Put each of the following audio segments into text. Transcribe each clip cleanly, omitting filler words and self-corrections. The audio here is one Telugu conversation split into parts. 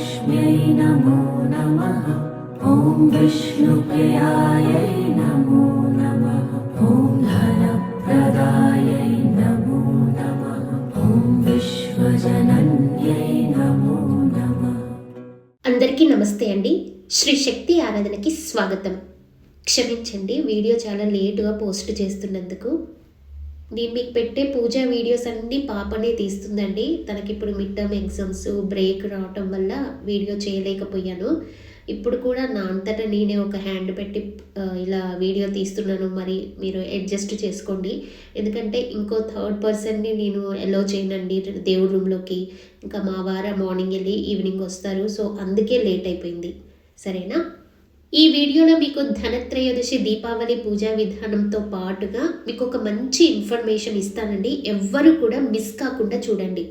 महालक्ष्म्यै नमो नमः। ॐ विष्णुप्रियायै नमो नमः। ॐ धनप्रदायै नमो नमः। ॐ विश्वजनन्यै नमो नमः। అందరికీ నమస్తే అండి. శ్రీ శక్తి ఆరాధనకి స్వాగతం. క్షమించండి, వీడియో చాలా లేటుగా పోస్ట్ చేస్తున్నందుకు. నేను మీకు పెట్టే పూజా వీడియోస్ అన్నీ పాపనే తీస్తుందండి. తనకిప్పుడు మిడ్ టర్మ్ ఎగ్జామ్స్ బ్రేక్ రావటం వల్ల వీడియో చేయలేకపోయాను. ఇప్పుడు కూడా నా అంతటా నేనే ఒక హ్యాండ్ పెట్టి ఇలా వీడియో తీస్తున్నాను. మరి మీరు అడ్జస్ట్ చేసుకోండి. ఎందుకంటే ఇంకో థర్డ్ పర్సన్ని నేను అలో చేయనండి దేవుడి రూమ్లోకి. ఇంకా మా వారు మార్నింగ్ వెళ్ళి ఈవినింగ్ వస్తారు. సో అందుకే లేట్ అయిపోయింది. సరేనా? ఈ వీడియోలో మీకు ధనత్రయోదశి దీపావళి పూజా విధానంతో పాటుగా మీకు ఒక మంచి ఇన్ఫర్మేషన్ ఇస్తానండి. ఎవ్వరు కూడా మిస్ కాకుండా చూడండి.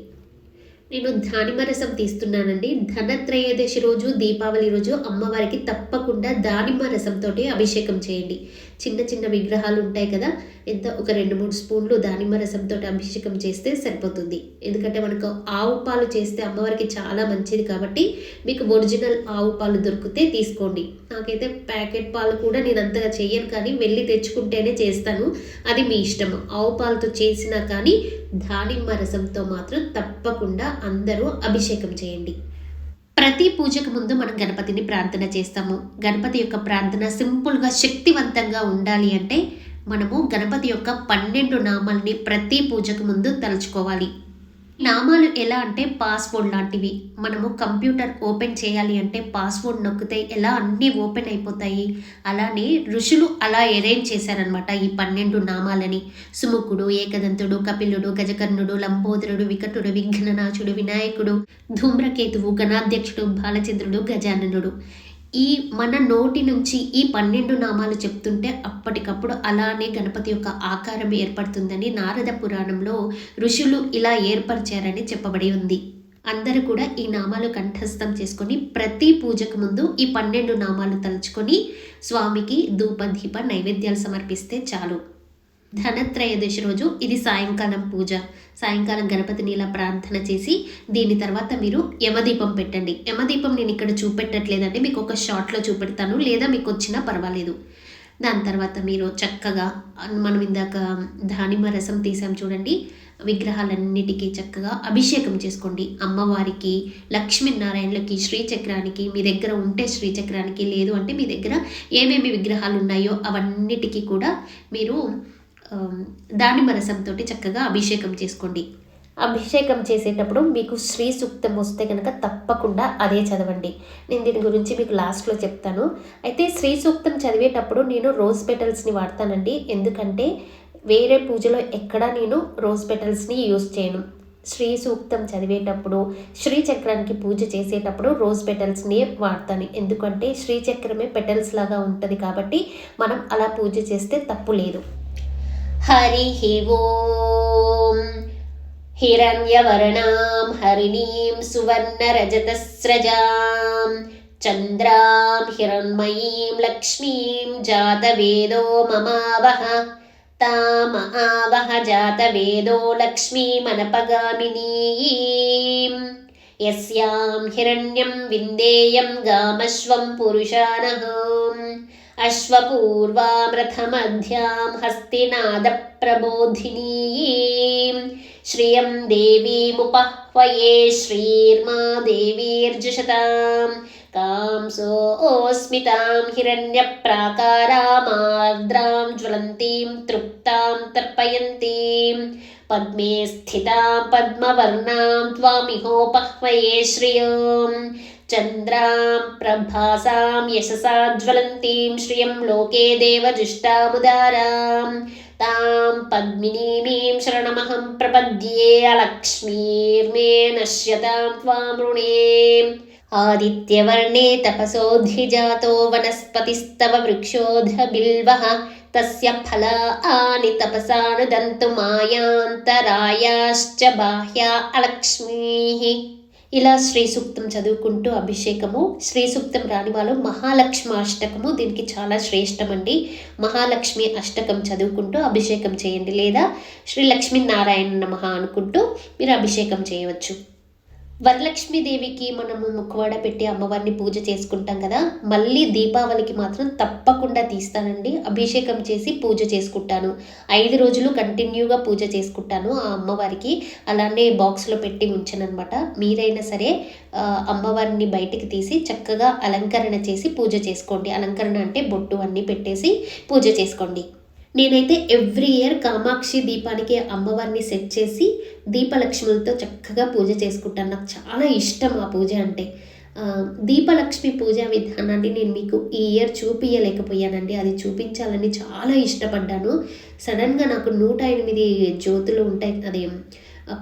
నేను దానిమ్మ రసం తీస్తున్నానండి. ధనత్రయోదశి రోజు, దీపావళి రోజు అమ్మవారికి తప్పకుండా దానిమ్మ రసంతో అభిషేకం చేయండి. చిన్న చిన్న విగ్రహాలు ఉంటాయి కదా, ఎంత ఒక 2-3 స్పూన్లు దానిమ్మ రసంతో అభిషేకం చేస్తే సరిపోతుంది. ఎందుకంటే మనకు ఆవు పాలు చేస్తే అమ్మవారికి చాలా మంచిది కాబట్టి మీకు ఒరిజినల్ ఆవు పాలు దొరికితే తీసుకోండి. నాకైతే ప్యాకెట్ పాలు కూడా నేను అంతగా చెయ్యను, కానీ వెళ్ళి తెచ్చుకుంటేనే చేస్తాను. అది మీ ఇష్టము. ఆవు పాలతో చేసినా కానీ దానిమ్మ రసంతో మాత్రం తప్పకుండా అందరూ అభిషేకం చేయండి. ప్రతి పూజకు ముందు మనం గణపతిని ప్రార్థన చేస్తాము. గణపతి యొక్క ప్రార్థన సింపుల్గా శక్తివంతంగా ఉండాలి అంటే మనము గణపతి యొక్క 12 నామాలని ప్రతి పూజకు ముందు తలుచుకోవాలి. నామాలు ఎలా అంటే పాస్వర్డ్ లాంటివి. మనము కంప్యూటర్ ఓపెన్ చేయాలి అంటే పాస్వర్డ్ నొక్కితే ఎలా అన్నీ ఓపెన్ అయిపోతాయి, అలానే ఋషులు అలా అరేంజ్ చేశారనమాట ఈ 12 నామాలని. సుముఖుడు, ఏకదంతుడు, కపిలుడు, గజకర్ణుడు, లంబోదరుడు, వికటుడు, విఘ్ననాథుడు, వినాయకుడు, ధూమ్రకేతువు, గణాధ్యక్షుడు, బాలచంద్రుడు, గజాననుడు. ఈ మన నోటి నుంచి ఈ 12 నామాలు చెప్తుంటే అప్పటికప్పుడు అలానే గణపతి యొక్క ఆకారం ఏర్పడుతుందని నారద పురాణంలో ఋషులు ఇలా ఏర్పరిచారని చెప్పబడి ఉంది. అందరూ కూడా ఈ నామాలు కంఠస్థం చేసుకొని ప్రతి పూజకు ముందు ఈ 12 నామాలు తలుచుకొని స్వామికి ధూప దీప నైవేద్యాలు సమర్పిస్తే చాలు. ధనత్రయోదశి రోజు ఇది సాయంకాలం పూజ. సాయంకాలం గణపతిని ఇలా ప్రార్థన చేసి దీని తర్వాత మీరు యమదీపం పెట్టండి. యమదీపం నేను ఇక్కడ చూపెట్టట్లేదండి, మీకు ఒక షార్ట్లో చూపెడతాను, లేదా మీకు వచ్చినా పర్వాలేదు. దాని తర్వాత మీరు చక్కగా మనం ఇందాక దానిమ్మ రసం తీసాం చూడండి, విగ్రహాలన్నిటికీ చక్కగా అభిషేకం చేసుకోండి. అమ్మవారికి, లక్ష్మీనారాయణలకి, శ్రీచక్రానికి, మీ దగ్గర ఉంటే శ్రీచక్రానికి, లేదు అంటే మీ దగ్గర ఏమేమి విగ్రహాలు ఉన్నాయో అవన్నిటికీ కూడా మీరు దానిమ్మ రసంతో చక్కగా అభిషేకం చేసుకోండి. అభిషేకం చేసేటప్పుడు మీకు శ్రీ సూక్తం వస్తే కనుక తప్పకుండా అదే చదవండి. నేను దీని గురించి మీకు లాస్ట్లో చెప్తాను. అయితే శ్రీ సూక్తం చదివేటప్పుడు నేను రోజ్ పెటల్స్ని వాడతానండి. ఎందుకంటే వేరే పూజలో ఎక్కడా నేను రోజ్ పెటల్స్ని యూజ్ చేయను. శ్రీ సూక్తం చదివేటప్పుడు, శ్రీచక్రానికి పూజ చేసేటప్పుడు రోజ్ పెటల్స్ని వాడతాను. ఎందుకంటే శ్రీచక్రమే పెటల్స్ లాగా ఉంటుంది కాబట్టి మనం అలా పూజ చేస్తే తప్పు లేదు. హరి ఓం. హిరణ్యవర్ణాం హరిణీం సువర్ణరజతస్రజాం చంద్రాం హిరణ్మయీం లక్ష్మీం జాతవేదో మమావహ తామ ఆవహ జాతవేదో లక్ష్మీమనపగామినీం యస్యాం హిరణ్యం విందేయం గామశ్వం పురుషానహం అశ్వపూర్వామృతమధ్యాం హస్తినాద ప్రబోధినీం శ్రియం దేవీముపహ్వయే శ్రీర్మా దేవీర్జుషతాం కాంసోస్మితాం హిరణ్యప్రాకారామార్ద్రాం జ్వలంతీం తృప్తాం తర్పయంతీం పద్మే స్థితాం పద్మవర్ణాం త్వామిహోపహ్వయే శ్రియం చంద్రాం ప్రభాసాం యశసా జ్వలంతీం శ్రియం లోకే దేవజుష్టాముదారాం తాం పద్మినీమీం శరణమహం ప్రపద్యే అలక్ష్మీర్మే నశ్యతాం త్వాం రుణే. ఆదిత్యవర్ణే తపసోధిజాతో వనస్పతిస్తవ వృక్షోధ బిల్వః తస్య ఫలాని తపసానుదంతు మాయాంతరాయాశ్చ బాహ్యా అలక్ష్మీః. ఇలా శ్రీ సూక్తం చదువుకుంటూ అభిషేకము. శ్రీ సూక్తం రాని వాళ్ళు మహాలక్ష్మి అష్టకము దీనికి చాలా శ్రేష్టమండి. మహాలక్ష్మి అష్టకం చదువుకుంటూ అభిషేకం చేయండి, లేదా శ్రీ లక్ష్మీనారాయణ నమః అనుకుంటూ మీరు అభిషేకం చేయవచ్చు. వరలక్ష్మీదేవికి మనము ముఖవాడ పెట్టి అమ్మవారిని పూజ చేసుకుంటాం కదా, మళ్ళీ దీపావళికి మాత్రం తప్పకుండా తీస్తానండి. అభిషేకం చేసి పూజ చేసుకుంటాను. 5 రోజులు కంటిన్యూగా పూజ చేసుకుంటాను ఆ అమ్మవారికి. అలానే బాక్స్లో పెట్టి ఉంచానమాట. మీరైనా సరే అమ్మవారిని బయటికి తీసి చక్కగా అలంకరణ చేసి పూజ చేసుకోండి. అలంకరణ అంటే బొట్టు అన్నీ పెట్టేసి పూజ చేసుకోండి. నేనైతే ఎవ్రీ ఇయర్ కామాక్షి దీపానికి అమ్మవారిని సెట్ చేసి దీపలక్ష్ములతో చక్కగా పూజ చేసుకుంటాను. నాకు చాలా ఇష్టం ఆ పూజ అంటే. దీపలక్ష్మి పూజా విధానాన్ని నేను మీకు ఈ ఇయర్ చూపించలేకపోయానండి. అది చూపించాలని చాలా ఇష్టపడ్డాను. సడన్గా నాకు 108 జ్యోతులు ఉంటాయి, అదే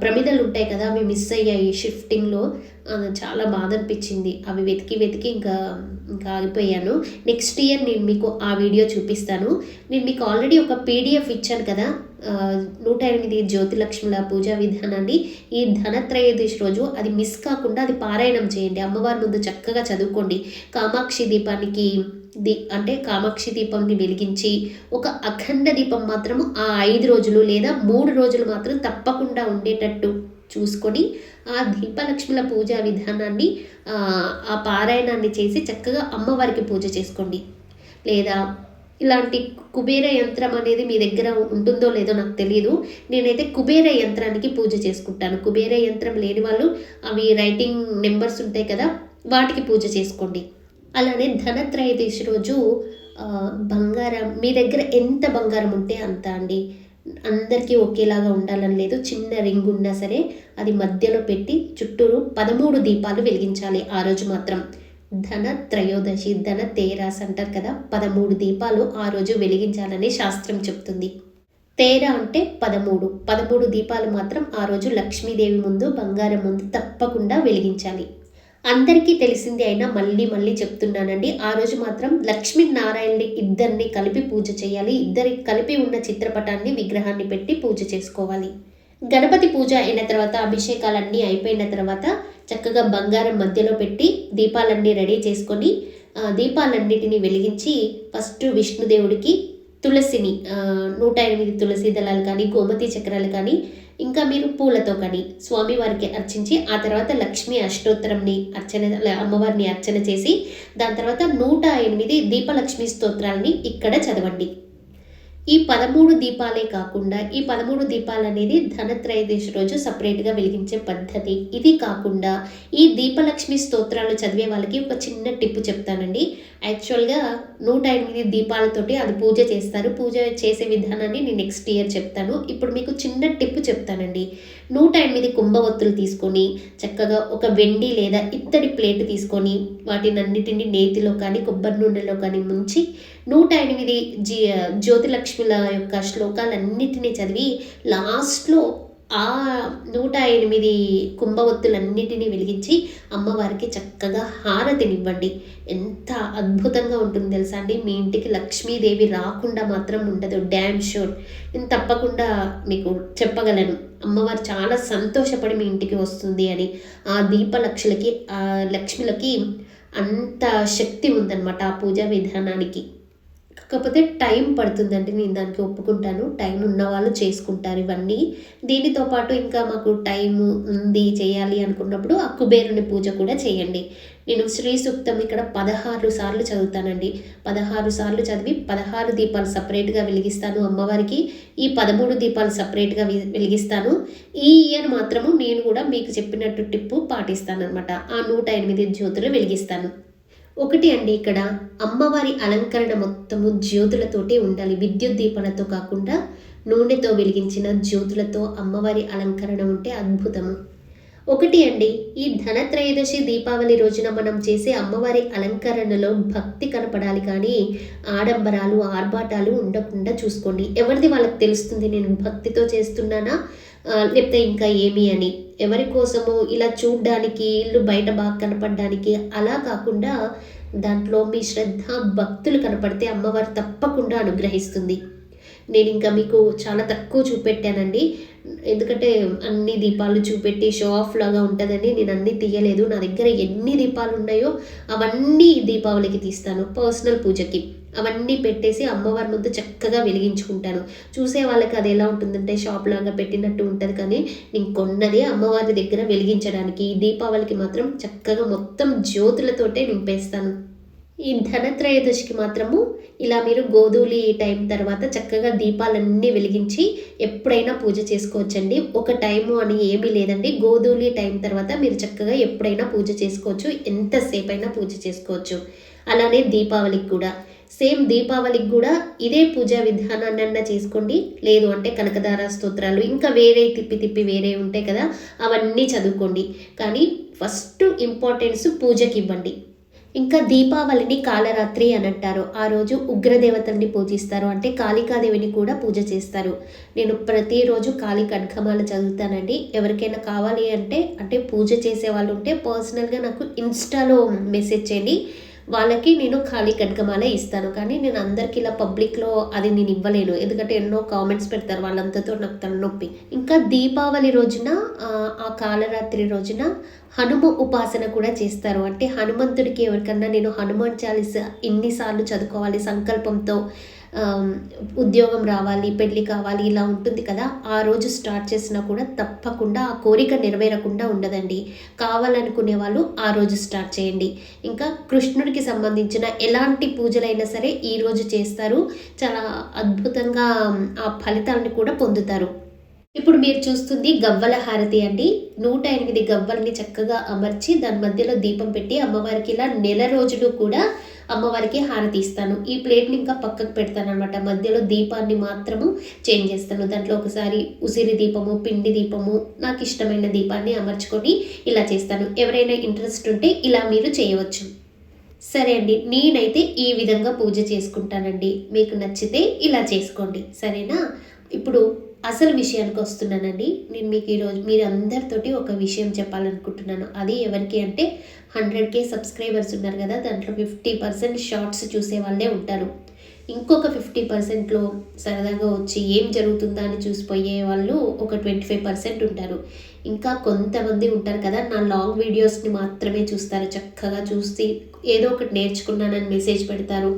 ప్రమిదలు ఉంటాయి కదా, అవి మిస్ అయ్యాయి షిఫ్టింగ్లో. చాలా బాధ అనిపించింది. అవి వెతికి ఇంకా ఆగిపోయాను. నెక్స్ట్ ఇయర్ నేను మీకు ఆ వీడియో చూపిస్తాను. నేను మీకు ఆల్రెడీ ఒక పీడిఎఫ్ ఇచ్చాను కదా 108 జ్యోతిలక్ష్ముల పూజా విధానాన్ని. ఈ ధనత్రయోదశి రోజు అది మిస్ కాకుండా అది పారాయణం చేయండి. అమ్మవారి ముందు చక్కగా చదువుకోండి. కామాక్షి దీపానికి అంటే కామాక్షి దీపంని వెలిగించి ఒక అఖండ దీపం మాత్రము ఆ 5 రోజులు లేదా 3 రోజులు మాత్రం తప్పకుండా ఉండేటట్టు చూసుకొని ఆ దీపలక్ష్ముల పూజా విధానాన్ని ఆ పారాయణాన్ని చేసి చక్కగా అమ్మవారికి పూజ చేసుకోండి. లేదా ఇలాంటి కుబేర యంత్రం అనేది మీ దగ్గర ఉంటుందో లేదో నాకు తెలియదు. నేనైతే కుబేర యంత్రానికి పూజ చేసుకుంటాను. కుబేర యంత్రం లేని వాళ్ళు అవి రైటింగ్ నెంబర్స్ ఉంటాయి కదా, వాటికి పూజ చేసుకోండి. అలానే ధనత్రయోదశి రోజు బంగారం, మీ దగ్గర ఎంత బంగారం ఉంటే అంత అండి. అందరికీ ఒకేలాగా ఉండాలని లేదు. చిన్న రింగ్ ఉన్నా సరే అది మధ్యలో పెట్టి చుట్టూరు 13 దీపాలు వెలిగించాలి ఆ రోజు మాత్రం. ధనత్రయోదశి, ధనతేరాస్ అంటారు కదా, 13 దీపాలు ఆ రోజు వెలిగించాలని శాస్త్రం చెప్తుంది. తేరా అంటే 13 దీపాలు మాత్రం ఆ రోజు లక్ష్మీదేవి ముందు, బంగారం ముందు తప్పకుండా వెలిగించాలి. అందరికీ తెలిసింది అయినా మళ్ళీ చెప్తున్నానండి. ఆ రోజు మాత్రం లక్ష్మీనారాయణని ఇద్దరిని కలిపి పూజ చేయాలి. ఇద్దరికి కలిపి ఉన్న చిత్రపటాన్ని, విగ్రహాన్ని పెట్టి పూజ చేసుకోవాలి. గణపతి పూజ అయిన తర్వాత, అభిషేకాలన్నీ అయిపోయిన తర్వాత చక్కగా బంగారం మధ్యలో పెట్టి దీపాలన్నీ రెడీ చేసుకొని దీపాలన్నిటిని వెలిగించి ఫస్ట్ విష్ణుదేవుడికి తులసిని 108 తులసి దళాలు కానీ, గోమతి చక్రాలు కానీ, ఇంకా మీరు పూలతో కానీ స్వామివారికి అర్చించి ఆ తర్వాత లక్ష్మీ అష్టోత్తరంని అమ్మవారిని అర్చన చేసి దాని తర్వాత 108 దీపలక్ష్మి స్తోత్రాలని ఇక్కడ చదవండి. ఈ 13 దీపాలే కాకుండా ఈ 13 దీపాలు అనేది ధనత్రయోదశి రోజు సపరేట్గా వెలిగించే పద్ధతి. ఇది కాకుండా ఈ దీపలక్ష్మి స్తోత్రాలు చదివే వాళ్ళకి ఒక చిన్న టిప్ చెప్తానండి. యాక్చువల్గా 108 దీపాలతోటి అది పూజ చేస్తారు. పూజ చేసే విధానాన్ని నేను నెక్స్ట్ ఇయర్ చెప్తాను. ఇప్పుడు మీకు చిన్న టిప్ చెప్తానండి. 108 కుంభవత్తులు తీసుకొని చక్కగా ఒక వెండి లేదా ఇత్తడి ప్లేట్ తీసుకొని వాటినన్నిటిని నేతిలో కానీ కొబ్బరి నూనెలో కానీ ముంచి 108 జ్యోతిలక్ష్ముల యొక్క శ్లోకాలన్నిటినీ చదివి లాస్ట్లో ఆ 108 కుంభవత్తులన్నిటినీ వెలిగించి అమ్మవారికి చక్కగా హారతినివ్వండి. ఎంత అద్భుతంగా ఉంటుంది తెలుసా అండి. మీ ఇంటికి లక్ష్మీదేవి రాకుండా మాత్రం ఉండదు, డ్యామ్ షూర్. నేను తప్పకుండా మీకు చెప్పగలను. అమ్మవారు చాలా సంతోషపడి మీ ఇంటికి వస్తుంది అని. ఆ దీపలక్ష్ములకి, ఆ లక్ష్ములకి అంత శక్తి ఉందన్నమాట ఆ పూజా విధానానికి. కాకపోతే టైం పడుతుందండి, నేను దానికి ఒప్పుకుంటాను. టైం ఉన్న వాళ్ళు చేసుకుంటారు ఇవన్నీ. దీనితో పాటు ఇంకా మాకు టైము ఉంది చేయాలి అనుకున్నప్పుడు ఆ కుబేరుని పూజ కూడా చేయండి. నేను శ్రీ సూక్తం ఇక్కడ 16 సార్లు చదువుతానండి. 16 సార్లు చదివి 16 దీపాలు సపరేట్గా వెలిగిస్తాను అమ్మవారికి. ఈ 13 దీపాలు సపరేట్గా వెలిగిస్తాను. ఈ ఇయర్ మాత్రము నేను కూడా మీకు చెప్పినట్టు టిప్పు పాటిస్తానమాట. ఆ 108 జ్యోతులు వెలిగిస్తాను. ఒకటి అండి, ఇక్కడ అమ్మవారి అలంకరణ మొత్తము జ్యోతులతోటి ఉండాలి. విద్యుత్ దీపాలతో కాకుండా నూనెతో వెలిగించిన జ్యోతులతో అమ్మవారి అలంకరణ ఉంటే అద్భుతము. ఒకటి అండి, ఈ ధనత్రయోదశి దీపావళి రోజున మనం చేసే అమ్మవారి అలంకరణలో భక్తి కనపడాలి, కానీ ఆడంబరాలు ఆర్భాటాలు ఉండకుండా చూసుకోండి. ఎవరిది వాళ్ళకి తెలుస్తుంది నేను భక్తితో చేస్తున్నానా లేకపోతే ఇంకా ఏమి అని. ఎవరి కోసము ఇలా చూడ్డానికి, ఇల్లు బయట బాగా కనపడడానికి అలా కాకుండా దాంట్లో మీ శ్రద్ధ భక్తులు కనపడితే అమ్మవారు తప్పకుండా అనుగ్రహిస్తుంది. నేను ఇంకా మీకు చాలా తక్కువ చూపెట్టానండి, ఎందుకంటే అన్ని దీపాలు చూపెట్టి షో ఆఫ్ లాగా ఉంటుందని నేను అన్నీ తీయలేదు. నా దగ్గర ఎన్ని దీపాలు ఉన్నాయో అవన్నీ దీపావళికి తీస్తాను, పర్సనల్ పూజకి. అవన్నీ పెట్టేసి అమ్మవారి ముందు చక్కగా వెలిగించుకుంటాను. చూసే వాళ్ళకి అది ఎలా ఉంటుందంటే షాప్ లాగా పెట్టినట్టు ఉంటుంది, కానీ నేను కొన్నది అమ్మవారి దగ్గర వెలిగించడానికి. దీపావళికి మాత్రం చక్కగా మొత్తం జ్యోతులతోటే నింపేస్తాను. ఈ ధనత్రయోదశికి మాత్రము ఇలా మీరు గోధూళి టైం తర్వాత చక్కగా దీపాలన్నీ వెలిగించి ఎప్పుడైనా పూజ చేసుకోవచ్చండి. ఒక టైము అని ఏమీ లేదండి. గోధూళి టైం తర్వాత మీరు చక్కగా ఎప్పుడైనా పూజ చేసుకోవచ్చు, ఎంతసేపు అయినా పూజ చేసుకోవచ్చు. అలానే దీపావళికి కూడా సేమ్, దీపావళికి కూడా ఇదే పూజా విధానాన్ని చేసుకోండి. లేదు అంటే కనకదార స్తోత్రాలు ఇంకా వేరే తిప్పి వేరే ఉంటాయి కదా, అవన్నీ చదువుకోండి. కానీ ఫస్ట్ ఇంపార్టెన్స్ పూజకి ఇవ్వండి. ఇంకా దీపావళిని కాళరాత్రి అని అంటారు. ఆ రోజు ఉగ్రదేవతల్ని పూజిస్తారు, అంటే కాళికాదేవిని కూడా పూజ చేస్తారు. నేను ప్రతిరోజు కాళీ ఖడ్గమాల చదువుతానండి. ఎవరికైనా కావాలి అంటే పూజ చేసే వాళ్ళు ఉంటే పర్సనల్గా నాకు ఇన్స్టాలో మెసేజ్ చేయండి, వాళ్ళకి నేను ఖాళీ ఖడ్గమాల ఇస్తాను. కానీ నేను అందరికీ ఇలా పబ్లిక్లో అది నేను ఇవ్వలేను, ఎందుకంటే ఎన్నో కామెంట్స్ పెడతారు, వాళ్ళంతతో నాకు తలనొప్పి. ఇంకా దీపావళి రోజున ఆ కాళరాత్రి రోజున హనుమ ఉపాసన కూడా చేస్తారు. అంటే హనుమంతుడికి ఎవరికన్నా నేను హనుమాన్ చాలీస ఎన్నిసార్లు చదువుకోవాలి సంకల్పంతో, ఉద్యోగం రావాలి, పెళ్ళి కావాలి, ఇలా ఉంటుంది కదా, ఆ రోజు స్టార్ట్ చేసినా కూడా తప్పకుండా ఆ కోరిక నెరవేరకుండా ఉండదండి. కావాలనుకునే వాళ్ళు ఆ రోజు స్టార్ట్ చేయండి. ఇంకా కృష్ణుడికి సంబంధించిన ఎలాంటి పూజలైనా సరే ఈ రోజు చేస్తారు, చాలా అద్భుతంగా ఆ ఫలితాలను కూడా పొందుతారు. ఇప్పుడు మీరు చూస్తుంది గవ్వల హారతి అండి. 108 గవ్వల్ని చక్కగా అమర్చి దాని మధ్యలో దీపం పెట్టి అమ్మవారికి ఇలా నెల రోజులు కూడా అమ్మవారికి హారతి ఇస్తాను. ఈ ప్లేట్ని ఇంకా పక్కకు పెడతాను అనమాట. మధ్యలో దీపాన్ని మాత్రము చేంజ్ చేస్తాను. దాంట్లో ఒకసారి ఉసిరి దీపము, పిండి దీపము, నాకు ఇష్టమైన దీపాన్ని అమర్చుకొని ఇలా చేస్తాను. ఎవరైనా ఇంట్రెస్ట్ ఉంటే ఇలా మీరు చేయవచ్చు. సరే అండి, నేనైతే ఈ విధంగా పూజ చేసుకుంటానండి. మీకు నచ్చితే ఇలా చేసుకోండి, సరేనా? ఇప్పుడు అసలు విషయానికి వస్తున్నానండి. నేను మీకు ఈరోజు మీరు అందరితోటి ఒక విషయం చెప్పాలనుకుంటున్నాను. అది ఎవరికి అంటే 100K సబ్స్క్రైబర్స్ ఉన్నారు కదా, దాంట్లో 50% షార్ట్స్ చూసే వాళ్ళే ఉంటారు. ఇంకొక 50%లో సరదాగా వచ్చి ఏం జరుగుతుందా అని చూసిపోయే వాళ్ళు ఒక 25% ఉంటారు. ఇంకా కొంతమంది ఉంటారు కదా, నా లాంగ్ వీడియోస్ని మాత్రమే చూస్తారు, చక్కగా చూసి ఏదో ఒకటి నేర్చుకున్నానని మెసేజ్ పెడతారు.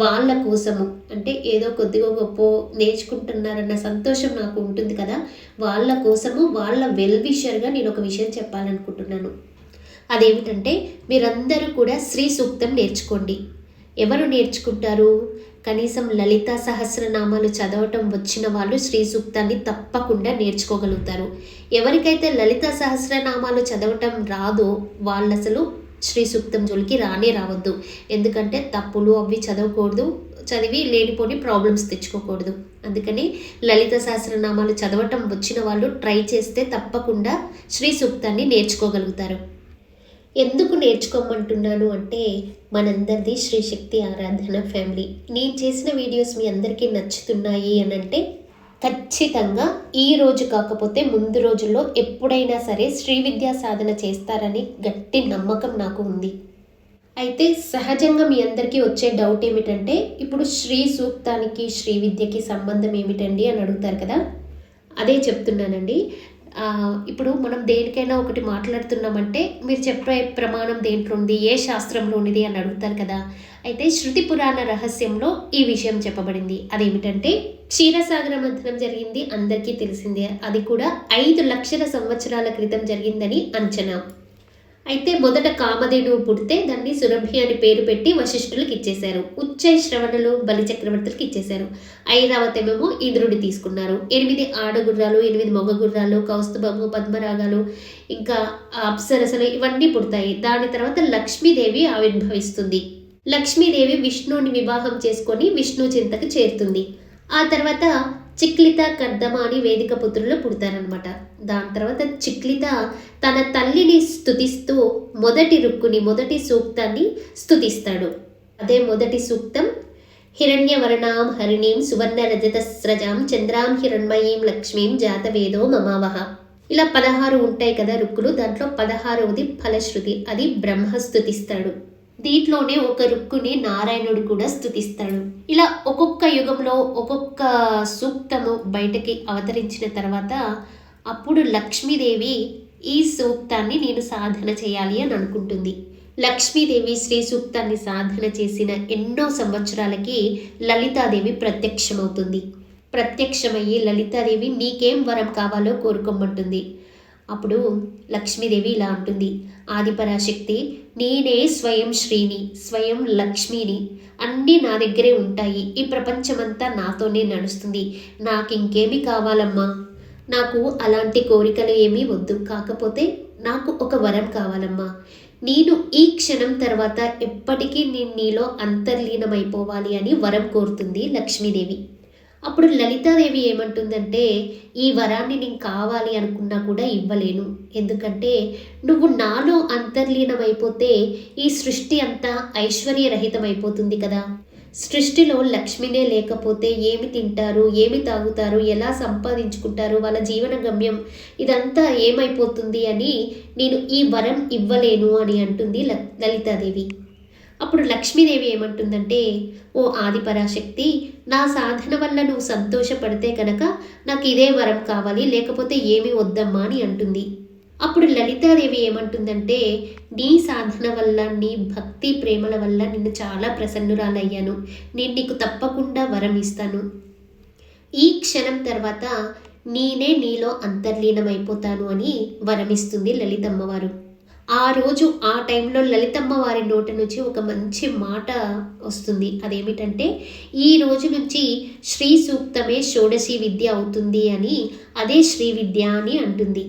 వాళ్ళ కోసము, అంటే ఏదో కొద్దిగా గొప్ప నేర్చుకుంటున్నారన్న సంతోషం నాకు ఉంటుంది కదా, వాళ్ళ కోసము, వాళ్ళ వెల్ విషర్గా నేను ఒక విషయం చెప్పాలనుకుంటున్నాను. అదేమిటంటే మీరందరూ కూడా శ్రీ సూక్తం నేర్చుకోండి. ఎవరు నేర్చుకుంటారు? కనీసం లలితా సహస్రనామాలు చదవటం వచ్చిన వాళ్ళు శ్రీ సూక్తాన్ని తప్పకుండా నేర్చుకోగలుగుతారు. ఎవరికైతే లలితా సహస్రనామాలు చదవటం రాదో వాళ్ళు అసలు శ్రీ సూక్తం జోలికి రావద్దు. ఎందుకంటే తప్పులు అవి చదవకూడదు, చదివి లేనిపోని ప్రాబ్లమ్స్ తెచ్చుకోకూడదు. అందుకని లలిత సహస్రనామాలు చదవటం వచ్చిన వాళ్ళు ట్రై చేస్తే తప్పకుండా శ్రీ సూక్తాన్ని నేర్చుకోగలుగుతారు. ఎందుకు నేర్చుకోమంటున్నాను అంటే మనందరిది శ్రీ శక్తి ఆరాధన ఫ్యామిలీ. నేను చేసిన వీడియోస్ మీ అందరికీ నచ్చుతున్నాయి అని అంటే ఖచ్చితంగా ఈ రోజు కాకపోతే ముందు రోజుల్లో ఎప్పుడైనా సరే శ్రీ విద్యా సాధన చేస్తారని గట్టి నమ్మకం నాకు ఉంది. అయితే సహజంగా మీ అందరికీ వచ్చే డౌట్ ఏమిటంటే, ఇప్పుడు శ్రీ సూక్తానికి శ్రీ విద్యకి సంబంధం ఏమిటండి అని అడుగుతారు కదా, అదే చెప్తున్నానండి. ఇప్పుడు మనం దేనికైనా ఒకటి మాట్లాడుతున్నామంటే మీరు చెప్పే ప్రమాణం దేంట్లో ఉంది, ఏ శాస్త్రంలో ఉన్నది అని అడుగుతారు కదా. అయితే శృతి పురాణ రహస్యంలో ఈ విషయం చెప్పబడింది. అదేమిటంటే క్షీరసాగర మంథనం జరిగింది, అందరికీ తెలిసిందే. అది కూడా 5 లక్షల సంవత్సరాల క్రితం జరిగిందని అంచనా. అయితే మొదట కామధేనువు పుడితే దాన్ని సురభి అని పేరు పెట్టి వశిష్ఠులకు ఇచ్చేశారు. ఉచ్చై శ్రవణులు బలిచక్రవర్తులకు ఇచ్చేశారు. ఐరావతమేమో ఇంద్రుడి తీసుకున్నారు. 8 ఆడగుర్రాలు, 8 మగ గుర్రాలు, కౌస్తుభము, పద్మరాగాలు, ఇంకా అప్సరసలు ఇవన్నీ పుడతాయి. దాని తర్వాత లక్ష్మీదేవి ఆవిర్భవిస్తుంది. లక్ష్మీదేవి విష్ణువుని వివాహం చేసుకొని విష్ణు చింతకు చేరుతుంది. ఆ తర్వాత చిక్లిత, కర్దమ అని వేదిక పుత్రులు పుడతారనమాట. దాని తర్వాత చిక్లిత తన తల్లిని స్తుతిస్తూ మొదటి రుక్కుని, మొదటి సూక్తాన్ని స్తుతిస్తాడు. అదే మొదటి సూక్తం, హిరణ్యవర్ణాం హరిణీం సువర్ణ రజతస్రజాం చంద్రాం హిరణ్మయీం లక్ష్మీం జాతవేదో మమావహ. ఇలా 16 ఉంటాయి కదా రుక్కులు, దాంట్లో 16వది ఫలశ్రుతి, అది బ్రహ్మ స్తుతిస్తాడు. దీంట్లోనే ఒక రుక్కుని నారాయణుడు కూడా స్తుతిస్తాడు. ఇలా ఒక్కొక్క యుగంలో ఒక్కొక్క సూక్తము బయటకి అవతరించిన తర్వాత అప్పుడు లక్ష్మీదేవి ఈ సూక్తాన్ని నేను సాధన చేయాలి అని అనుకుంటుంది. లక్ష్మీదేవి శ్రీ సూక్తాన్ని సాధన చేసిన ఎన్నో సంవత్సరాలకి లలితాదేవి ప్రత్యక్షమవుతుంది. ప్రత్యక్షమయ్యి లలితాదేవి నీకేం వరం కావాలో కోరుకోమంటుంది. అప్పుడు లక్ష్మీదేవి ఇలా అంటుంది, ఆదిపరాశక్తి, నేనే స్వయం శ్రీని, స్వయం లక్ష్మిని, అన్నీ నా దగ్గరే ఉంటాయి, ఈ ప్రపంచమంతా నాతోనే నడుస్తుంది, నాకు ఇంకేమి కావాలమ్మా, నాకు అలాంటి కోరికలు ఏమీ వద్దు, కాకపోతే నాకు ఒక వరం కావాలమ్మా, నేను ఈ క్షణం తర్వాత ఎప్పటికీ నేను నీలో అంతర్లీనమైపోవాలి అని వరం కోరుతుంది లక్ష్మీదేవి. అప్పుడు లలితాదేవి ఏమంటుందంటే, ఈ వరాన్ని నేను కావాలి అనుకున్నా కూడా ఇవ్వలేను, ఎందుకంటే నువ్వు నాలో అంతర్లీనమైపోతే ఈ సృష్టి అంతా ఐశ్వర్యరహితమైపోతుంది కదా, సృష్టిలో లక్ష్మినే లేకపోతే ఏమి తింటారు, ఏమి తాగుతారు, ఎలా సంపాదించుకుంటారు, వాళ్ళ జీవన గమ్యం ఇదంతా ఏమైపోతుంది అని నేను ఈ వరం ఇవ్వలేను అని అంటుంది లలితాదేవి. అప్పుడు లక్ష్మీదేవి ఏమంటుందంటే, ఓ ఆదిపరాశక్తి, నా సాధన వల్ల నువ్వు సంతోషపడితే కనుక నాకు ఇదే వరం కావాలి, లేకపోతే ఏమీ వద్దమ్మా అని అంటుంది. అప్పుడు లలితాదేవి ఏమంటుందంటే, నీ సాధన వల్ల, నీ భక్తి ప్రేమల వల్ల నిన్ను చాలా ప్రసన్నురాలయ్యాను, నేను నీకు తప్పకుండా వరం ఇస్తాను, ఈ క్షణం తర్వాత నేనే నీలో అంతర్లీనమైపోతాను అని వరమిస్తుంది లలితమ్మవారు. ఆ రోజు ఆ టైంలో లలితమ్మ వారి నోటి నుంచి ఒక మంచి మాట వస్తుంది. అదేమిటంటే, ఈ రోజు నుంచి శ్రీ సూక్తమే షోడశి విద్య అవుతుంది అని, అదే శ్రీ విద్య అని అంటుంది.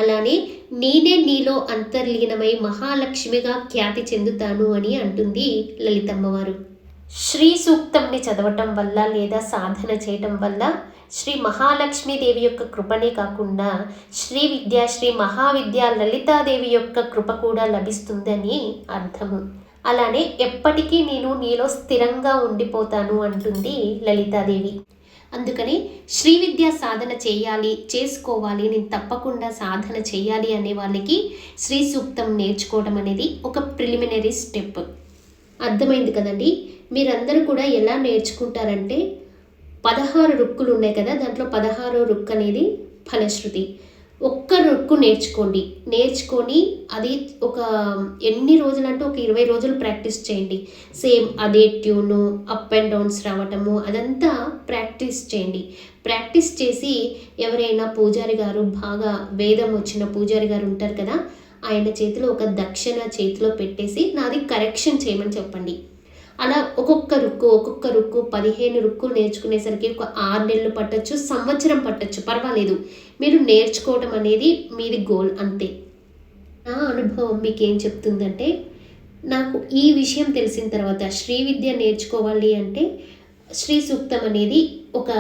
అలానే నేనే నీలో అంతర్లీనమై మహాలక్ష్మిగా ఖ్యాతి చెందుతాను అని అంటుంది లలితమ్మవారు. శ్రీ సూక్తంని చదవటం వల్ల లేదా సాధన చేయటం వల్ల శ్రీ మహాలక్ష్మీదేవి యొక్క కృపనే కాకుండా శ్రీ విద్య, శ్రీ మహావిద్య లలితాదేవి యొక్క కృప కూడా లభిస్తుందని అర్థము. అలానే ఎప్పటికీ నేను నీలో స్థిరంగా ఉండిపోతాను అంటుంది లలితాదేవి. అందుకని శ్రీ విద్య సాధన చేయాలి, చేసుకోవాలి, నేను తప్పకుండా సాధన చేయాలి అనే వాళ్ళకి శ్రీ సూక్తం నేర్చుకోవడం అనేది ఒక ప్రిలిమినరీ స్టెప్. అర్థమైంది కదండి. మీరందరూ కూడా ఎలా నేర్చుకుంటారంటే, 16 రుక్కులు ఉన్నాయి కదా, దాంట్లో 16వ రుక్కు అనేది ఫలశ్రుతి. ఒక్క రుక్కు నేర్చుకొని అది ఒక ఎన్ని రోజులు అంటే ఒక 20 రోజులు ప్రాక్టీస్ చేయండి. సేమ్ అదే ట్యూను, అప్ అండ్ డౌన్స్ రావటము అదంతా ప్రాక్టీస్ చేయండి. ప్రాక్టీస్ చేసి ఎవరైనా పూజారి గారు, బాగా వేదం వచ్చిన పూజారి గారు ఉంటారు కదా, ఆయన చేతిలో ఒక దక్షిణ చేతిలో పెట్టేసి నాది కరెక్షన్ చేయమని చెప్పండి. అలా ఒక్కొక్క రుక్కు 15 రుక్కులు నేర్చుకునేసరికి ఒక 6 నెలలు పట్టచ్చు, సంవత్సరం పట్టచ్చు, పర్వాలేదు. మీరు నేర్చుకోవడం అనేది మీది గోల్ అంతే. నా అనుభవం మీకేం చెప్తుందంటే, నాకు ఈ విషయం తెలిసిన తర్వాత శ్రీ విద్య నేర్చుకోవాలి అంటే శ్రీ సూక్తం అనేది ఒక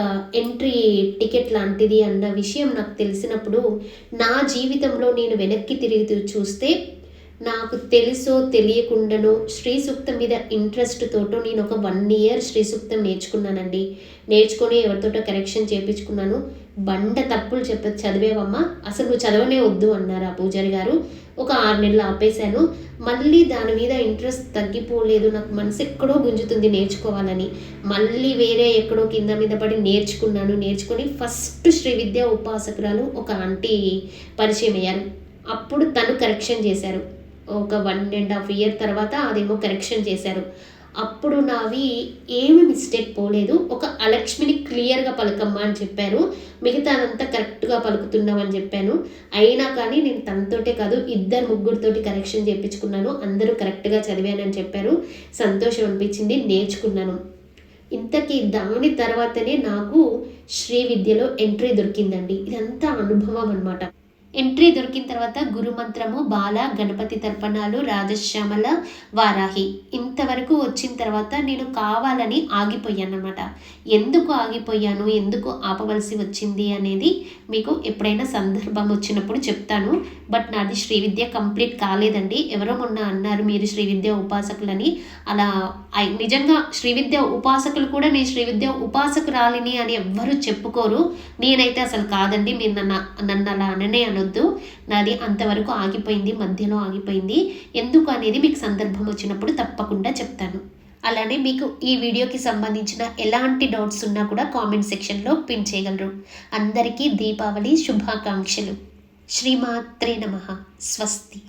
ఎంట్రీ టికెట్ లాంటిది అన్న విషయం నాకు తెలిసినప్పుడు, నా జీవితంలో నేను వెనక్కి తిరిగి చూస్తే నాకు తెలుసో తెలియకుండానో శ్రీ సూక్తం మీద ఇంట్రెస్ట్ తోటో నేను ఒక 1 year శ్రీ సూక్తం నేర్చుకున్నానండి. నేర్చుకొని ఎవరితోటో కరెక్షన్ చేయించుకున్నాను. బండ తప్పులు చదివేవమ్మా, అసలు నువ్వు చదవనే వద్దు అన్నారు ఆ పూజారి గారు. ఒక 6 నెలలు ఆపేశాను. మళ్ళీ దాని మీద ఇంట్రెస్ట్ తగ్గిపోలేదు. నాకు మనసు ఎక్కడో గుంజుతుంది నేర్చుకోవాలని. మళ్ళీ వేరే ఎక్కడో కింద మీద పడి నేర్చుకొని ఫస్ట్ శ్రీ విద్యా ఉపాసకురాలు ఒక ఆంటీ పరిచయం అయ్యారు. అప్పుడు తను కరెక్షన్ చేశారు. ఒక 1.5 year తర్వాత అదేమో కరెక్షన్ చేశారు. అప్పుడు నావి ఏమి మిస్టేక్ పోలేదు. ఒక అలక్ష్మిని క్లియర్గా పలకమ్మా అని చెప్పారు, మిగతా అదంతా కరెక్ట్గా పలుకుతున్నామని చెప్పాను. అయినా కానీ నేను తనతోటే కాదు 2-3 కరెక్షన్ చేయించుకున్నాను. అందరూ కరెక్ట్గా చదివానని చెప్పారు. సంతోషం అనిపించింది, నేర్చుకున్నాను. ఇంతకీ దాని తర్వాతనే నాకు శ్రీ విద్యలో ఎంట్రీ దొరికిందండి. ఇదంతా అనుభవం అన్నమాట. ఎంట్రీ దొరికిన తర్వాత గురుమంత్రము, బాల, గణపతి తర్పణాలు, రాజశ్యామల, వారాహి ఇంతవరకు వచ్చిన తర్వాత నేను కావాలని ఆగిపోయాను అన్నమాట. ఎందుకు ఆగిపోయాను, ఎందుకు ఆపవలసి వచ్చింది అనేది మీకు ఎప్పుడైనా సందర్భం వచ్చినప్పుడు చెప్తాను. బట్ నాది శ్రీ విద్య కంప్లీట్ కాలేదండి. ఎవరో మొన్న అన్నారు మీరు శ్రీ విద్య ఉపాసకులని. అలా నిజంగా శ్రీ విద్య ఉపాసకులు కూడా నేను శ్రీ విద్య ఉపాసకురాలిని అని ఎవ్వరూ చెప్పుకోరు. నేనైతే అసలు కాదండి, మీరు నన్ను అలా అననే అనొద్దు. నాది అంతవరకు ఆగిపోయింది, మధ్యలో ఆగిపోయింది. ఎందుకు అనేది మీకు సందర్భం వచ్చినప్పుడు తప్పకుండా చెప్తాను. అలానే మీకు ఈ వీడియోకి సంబంధించిన ఎలాంటి డౌట్స్ ఉన్నా కూడా కామెంట్ సెక్షన్లో పిన్ చేయగలరు. అందరికీ దీపావళి శుభాకాంక్షలు. శ్రీమాత్రే నమః. స్వస్తి.